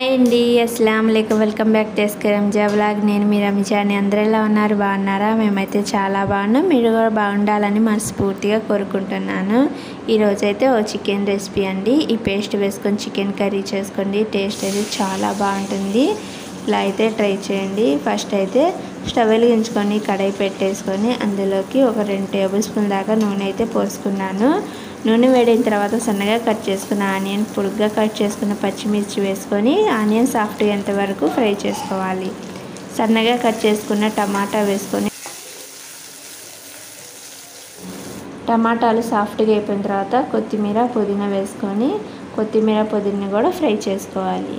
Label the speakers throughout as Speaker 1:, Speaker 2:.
Speaker 1: Hi అండి, అస్సలం వాలేకుమ్. Welcome back to SK Ranja vlog. నేను మీ రమిజాని. అందరూ ఎలా ఉన్నారు? బాగున్నారా? మేమైతే చాలా బాగున్నాం. మీరు కూడా బాగుండాలని మనస్ఫూర్తిగా కోరుకుంటున్నాను. ఈరోజైతే ఓ చికెన్ రెసిపీ అండి. ఈ పేస్ట్ వేసుకొని చికెన్ కర్రీ చేసుకోండి. టేస్ట్ అయితే చాలా బాగుంటుంది. ఇలా అయితే ట్రై చేయండి. ఫస్ట్ అయితే స్టవ్ వెలిగించుకొని కడాయి పెట్టేసుకొని అందులోకి ఒక 2 టేబుల్ స్పూన్ దాకా నూనె అయితే పోసుకున్నాను. నూనె వేడిన తర్వాత సన్నగా కట్ చేసుకున్న ఆనియన్, పొడుగ్గా కట్ చేసుకున్న పచ్చిమిర్చి వేసుకొని ఆనియన్ సాఫ్ట్ అయ్యేంత వరకు ఫ్రై చేసుకోవాలి. సన్నగా కట్ చేసుకున్న టమాటా వేసుకొని టమాటాలు సాఫ్ట్గా అయిపోయిన తర్వాత కొత్తిమీర, పుదీనా వేసుకొని కొత్తిమీర, పుదీనా కూడా ఫ్రై చేసుకోవాలి.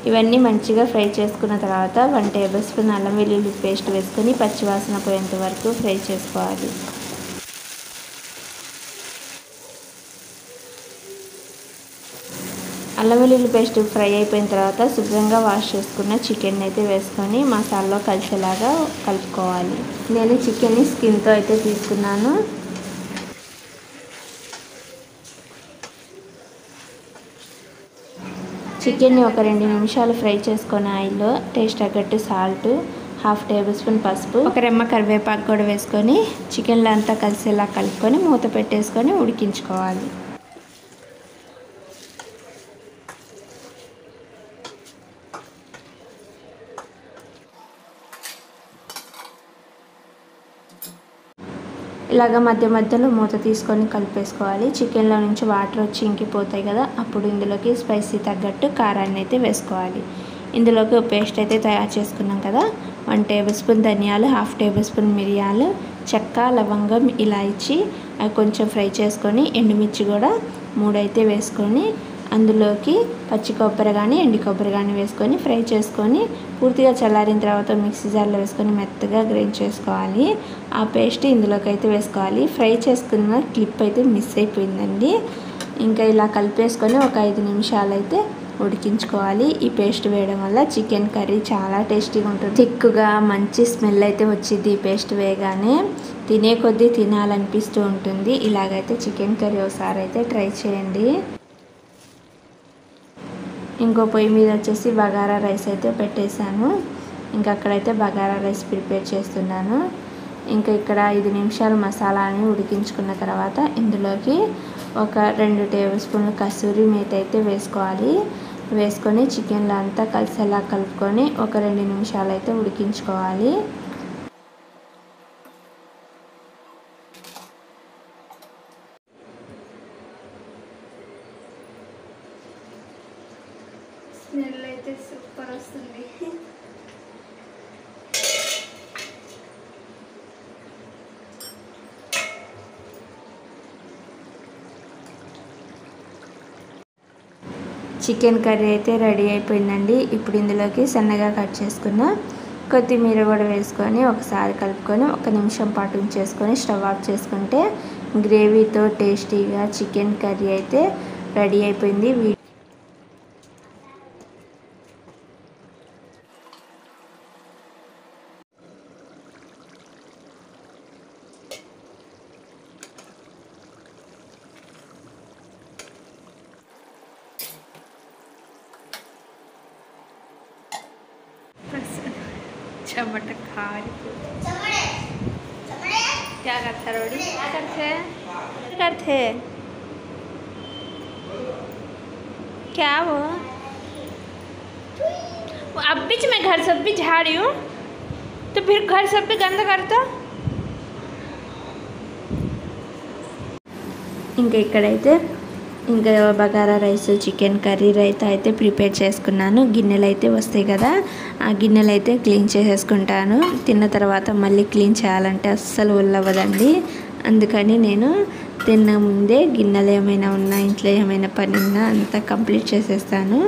Speaker 1: ఇవన్నీ మంచిగా ఫ్రై చేసుకున్న తర్వాత 1 టేబుల్ స్పూన్ అల్లం వెల్లుల్లి పేస్ట్ వేసుకొని పచ్చివాసన పోయేంత వరకు ఫ్రై చేసుకోవాలి. అల్లం వెల్లుల్లి పేస్ట్ ఫ్రై అయిపోయిన తర్వాత శుభ్రంగా వాష్ చేసుకున్న చికెన్ అయితే వేసుకొని మసాలాలో కలిసేలాగా కలుపుకోవాలి. నేను చికెన్ని స్కిన్తో అయితే తీసుకున్నాను. చికెన్ని ఒక 2 నిమిషాలు ఫ్రై చేసుకొని ఆయిల్లో టేస్ట్ తగ్గట్టు సాల్ట్, 1/2 టేబుల్ స్పూన్ పసుపు, ఒక రెమ్మ కరివేపాకు కూడా వేసుకొని చికెన్లో అంతా కలిసేలా కలుపుకొని మూత పెట్టేసుకొని ఉడికించుకోవాలి. ఇలాగ మధ్య మధ్యలో మూత తీసుకొని కలిపేసుకోవాలి. చికెన్లో నుంచి వాటర్ వచ్చి ఇంకిపోతాయి కదా, అప్పుడు ఇందులోకి స్పైసీ తగ్గట్టు కారాన్ని అయితే వేసుకోవాలి. ఇందులోకి పేస్ట్ అయితే తయారు చేసుకున్నాం కదా, 1 టేబుల్ స్పూన్ ధనియాలు, 1/2 టేబుల్ స్పూన్ మిరియాలు, చెక్క, లవంగం, ఇలాచి అవి కొంచెం ఫ్రై చేసుకొని ఎండుమిర్చి కూడా 3 అయితే వేసుకొని అందులోకి పచ్చి కొబ్బరి కానీ ఎండు కొబ్బరి కానీ వేసుకొని ఫ్రై చేసుకొని పూర్తిగా చల్లారిన తర్వాత మిక్సీ జార్లో వేసుకొని మెత్తగా గ్రైండ్ చేసుకోవాలి. ఆ పేస్ట్ ఇందులోకి అయితే వేసుకోవాలి. ఫ్రై చేసుకున్న క్లిప్ అయితే మిస్ అయిపోయిందండి. ఇంకా ఇలా కలిపేసుకొని ఒక 5 నిమిషాలు అయితే ఉడికించుకోవాలి. ఈ పేస్ట్ వేయడం వల్ల చికెన్ కర్రీ చాలా టేస్టీగా ఉంటుంది. థిక్గా మంచి స్మెల్ అయితే వచ్చింది. ఈ పేస్ట్ వేయగానే తినే కొద్దీ తినాలనిపిస్తూ ఉంటుంది. ఇలాగైతే చికెన్ కర్రీ ఒకసారి అయితే ట్రై చేయండి. ఇంకో పొయ్యి మీద వచ్చేసి బగారా రైస్ అయితే పెట్టేశాను. ఇంకా అక్కడైతే బగారా రైస్ ప్రిపేర్ చేస్తున్నాను. ఇంకా ఇక్కడ 5 నిమిషాలు మసాలాని ఉడికించుకున్న తర్వాత ఇందులోకి ఒక 2 టేబుల్ స్పూన్లు కసూరి మేతి అయితే వేసుకోవాలి. వేసుకొని చికెన్లో అంతా కలిసేలా కలుపుకొని ఒక 2 నిమిషాలు అయితే ఉడికించుకోవాలి. స్మెల్ అయితే సూపర్ వస్తుంది. చికెన్ కర్రీ అయితే రెడీ అయిపోయిందండి. ఇప్పుడు ఇందులోకి సన్నగా కట్ చేసుకున్న కొత్తిమీర కూడా వేసుకొని ఒకసారి కలుపుకొని 1 నిమిషం పాటు ఉంచేసుకొని స్టవ్ ఆఫ్ చేసుకుంటే గ్రేవీతో టేస్టీగా చికెన్ కర్రీ అయితే రెడీ అయిపోయింది. चमट खा क्या करते रोड़ी, क्या करते क्या वो अब बीच में घर सब भी झाड़ रही हूँ तो फिर घर सब भी गंदा करता. ఇంకా ఇక్కడైతే ఇంకా bagara rice, chicken curry raita అయితే ప్రిపేర్ చేసుకున్నాను. గిన్నెలు అయితే వస్తాయి కదా, ఆ గిన్నెలు అయితే క్లీన్ చేసేసుకుంటాను. తిన్న తర్వాత మళ్ళీ క్లీన్ చేయాలంటే అస్సలు ఉల్లవదండి. అందుకని నేను తిన్న ముందే గిన్నెలు ఏమైనా ఉన్నా, ఇంట్లో ఏమైనా పని ఉన్నా అంతా కంప్లీట్ చేసేస్తాను.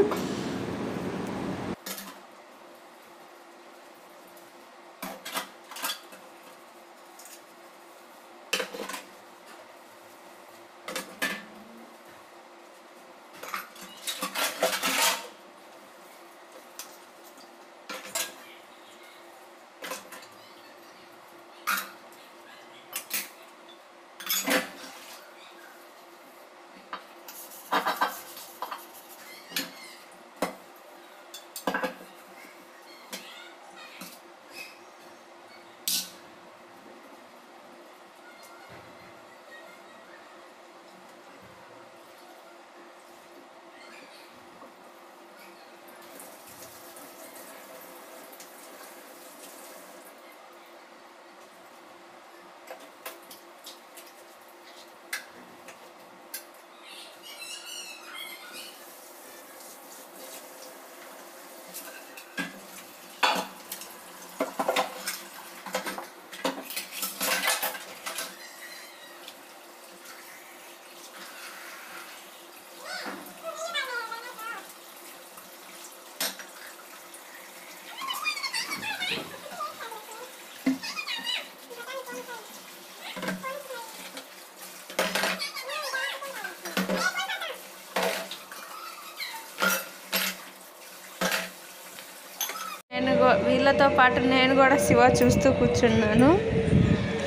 Speaker 1: వీళ్ళతో పాటు నేను కూడా శివ చూస్తూ కూర్చున్నాను.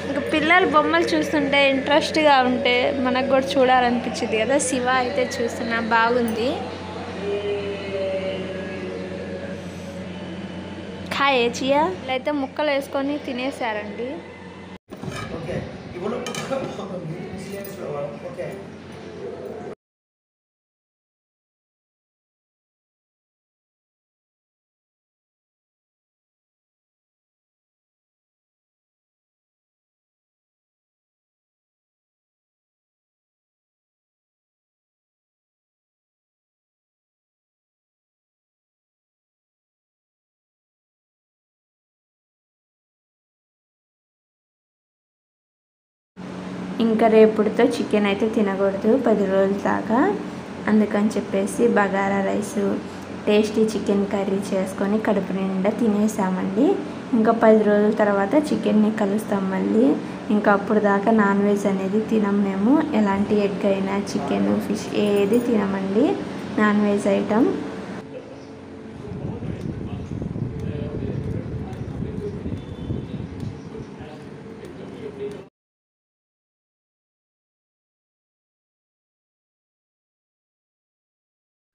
Speaker 1: ఇంకా పిల్లలు బొమ్మలు చూస్తుంటే ఇంట్రెస్ట్గా ఉంటే మనకు కూడా చూడాలనిపించింది కదా. శివ అయితే చూస్తున్నా, బాగుంది. ఖాయే చియా అయితే ముక్కలు వేసుకొని తినేసారండి. ఇంకా రేపుడితో చికెన్ అయితే తినకూడదు 10 రోజుల దాకా. అందుకని చెప్పేసి bagara rice, tasty chicken curry చేసుకొని కడుపు నిండా తినేసామండి. ఇంకా 10 రోజుల తర్వాత చికెన్ని కలుస్తాం మళ్ళీ. ఇంకా అప్పుడు దాకా నాన్ వెజ్ అనేది తినం మేము. ఎలాంటి ఎగ్ అయినా, చికెన్, ఫిష్ ఏది తినమండి నాన్ వెజ్ ఐటమ్.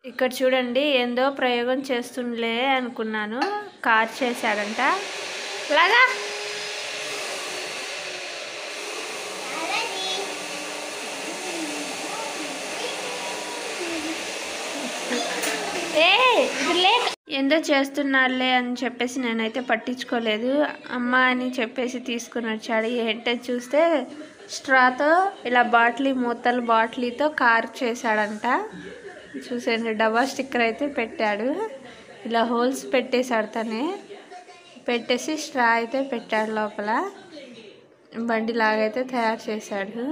Speaker 1: ఇక్కడ చూడండి, ఏందో ప్రయోగం చేస్తుండలే అనుకున్నాను. కార్ చేశాడంట. లాగా ఏందో చేస్తున్నాడులే అని చెప్పేసి నేనైతే పట్టించుకోలేదు. అమ్మ అని చెప్పేసి తీసుకుని వచ్చాడు. ఏంటో చూస్తే స్ట్రాతో ఇలా బాటిలీతో కార్ చేశాడంట. చూసేయండి, డబ్బా స్టిక్కర్ అయితే పెట్టాడు. ఇలా హోల్స్ పెట్టేశాడు తనే. పెట్టేసి స్ట్రా అయితే పెట్టాడు లోపల. బండి లాగైతే తయారు చేశాడు.